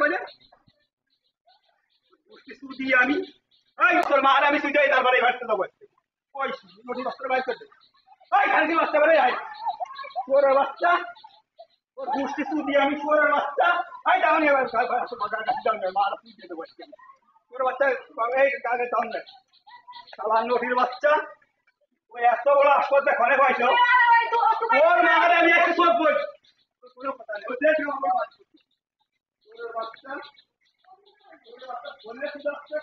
কইলে মুষ্টি শুরু দিয়ে আমি এই তোর মার আমি সুইটাই তারপরে ভাবতে দেবো ওই নদী বস্ত্র বাইর করতে ওই খানকি বাচ্চা বেড়ে যায় তোর বাচ্চা ওর মুষ্টি শুরু দিয়ে আমি তোর বাচ্চা এই ডাউন এবার বাজার কাছে ডাউন মার শুরু দিয়ে দেবো তোর বাচ্চা এই কাকে ডাউন না সালান নদীর বাচ্চা ওই এত বড় হাসপাতালে ঘরে পাইছো ওর মার আমি একটা সব বই কোনো কথা নেই ওই দেখ আমার বাচ্চা বললে কি যাচ্ছে